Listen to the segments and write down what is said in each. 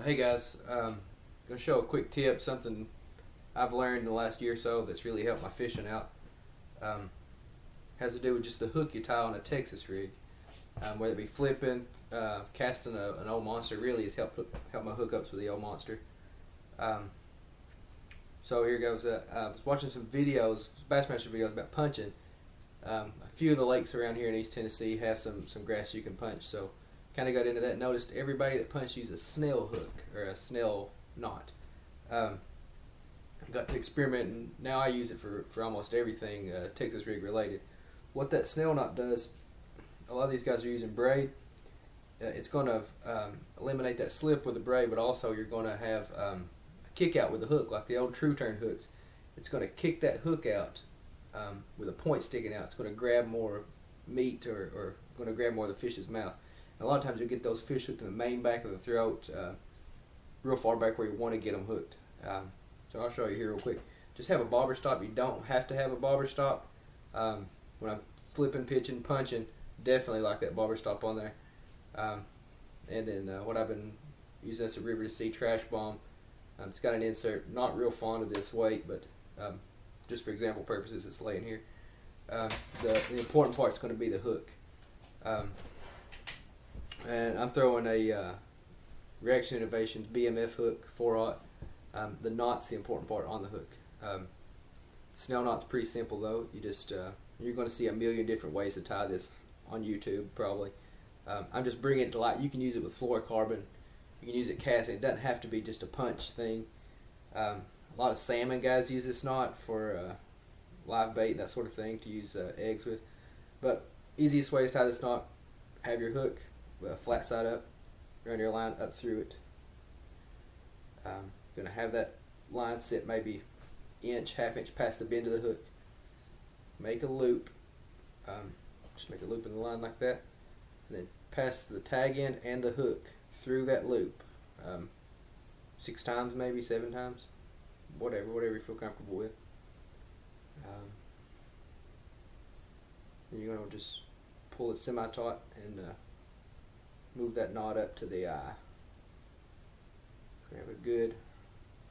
Hey guys, gonna show a quick tip, something I've learned in the last year or so that's really helped my fishing out. Um, has to do with just the hook you tie on a Texas rig, whether it be flipping, casting an old monster. Really has helped my hookups with the old monster. Um, so here goes. I was watching some videos, Bassmaster videos about punching. A few of the lakes around here in East Tennessee have some grass you can punch, so kind of got into that. Noticed everybody that punched uses a snell hook or a snell knot. Got to experiment, and now I use it for almost everything Texas rig related. What that snell knot does, a lot of these guys are using braid. It's going to eliminate that slip with the braid, but also you're going to have a kick out with the hook, like the old True Turn hooks. It's going to kick that hook out with a point sticking out. It's going to grab more meat or going to grab more of the fish's mouth. And a lot of times you'll get those fish hooked in the main back of the throat, real far back where you want to get them hooked. So I'll show you here real quick. Just have a bobber stop. You don't have to have a bobber stop. When I'm flipping, pitching, punching, definitely like that bobber stop on there. And then what I've been using is a River to Sea trash bomb. It's got an insert. Not real fond of this weight, but just for example purposes, it's laying here. The important part is going to be the hook. And I'm throwing a Reaction Innovations BMF hook 4/0. The knot's the important part on the hook. Snell knot's pretty simple though. You just you're going to see a million different ways to tie this on YouTube probably. I'm just bringing it to light. You can use it with fluorocarbon. You can use it casting. It doesn't have to be just a punch thing. A lot of salmon guys use this knot for live bait, that sort of thing, to use eggs with. But easiest way to tie this knot: have your hook flat side up, run your line up through it. Going to have that line sit maybe inch, half inch past the bend of the hook. Make a loop. Just make a loop in the line like that, and then pass the tag end and the hook through that loop 6 times, maybe 7 times, whatever you feel comfortable with. And you're going to just pull it semi-taut and move that knot up to the eye. Have a good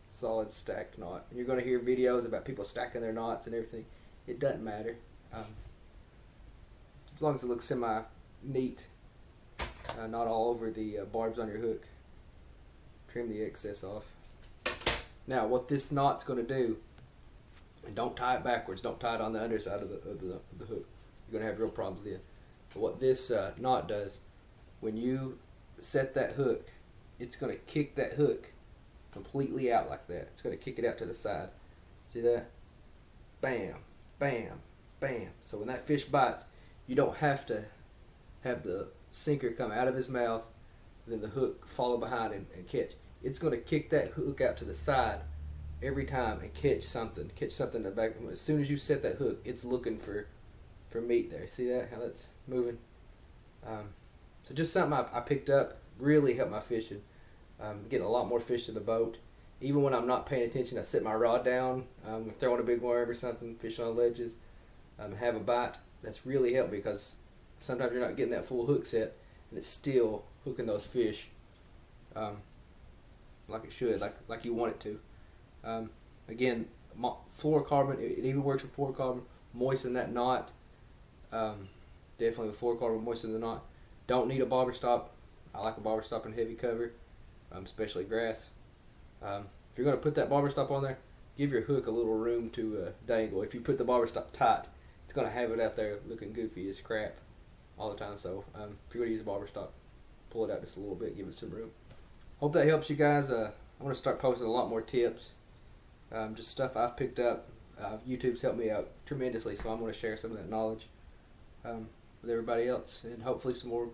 solid stacked knot. And you're going to hear videos about people stacking their knots and everything. It doesn't matter. As long as it looks semi-neat, not all over the barbs on your hook. Trim the excess off. Now what this knot's going to do, and don't tie it backwards, don't tie it on the underside of the hook. You're going to have real problems then. But what this knot does, when you set that hook, it's going to kick that hook completely out like that. It's going to kick it out to the side. See that? Bam, bam, bam. So when that fish bites, you don't have to have the sinker come out of his mouth, then the hook follow behind and catch. It's going to kick that hook out to the side every time and catch something in the back. As soon as you set that hook, it's looking for meat there. See that? How that's moving? So just something I picked up, really helped my fishing. Getting a lot more fish to the boat. Even when I'm not paying attention, I set my rod down, throwing a big worm or something, fishing on ledges, have a bite. That's really helped because sometimes you're not getting that full hook set, and it's still hooking those fish like it should, like you want it to. Again, fluorocarbon, it even works with fluorocarbon. Moisten that knot. Definitely with fluorocarbon, moisten the knot. Don't need a bobber stop. I like a bobber stop in heavy cover, especially grass. If you're going to put that bobber stop on there, give your hook a little room to dangle. If you put the bobber stop tight, it's going to have it out there looking goofy as crap all the time. So if you're going to use a bobber stop, pull it out just a little bit, give it some room. Hope that helps you guys. I want to start posting a lot more tips, just stuff I've picked up. YouTube's helped me out tremendously, so I'm going to share some of that knowledge with everybody else, and hopefully some more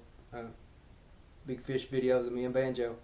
big fish videos of me and Banjo.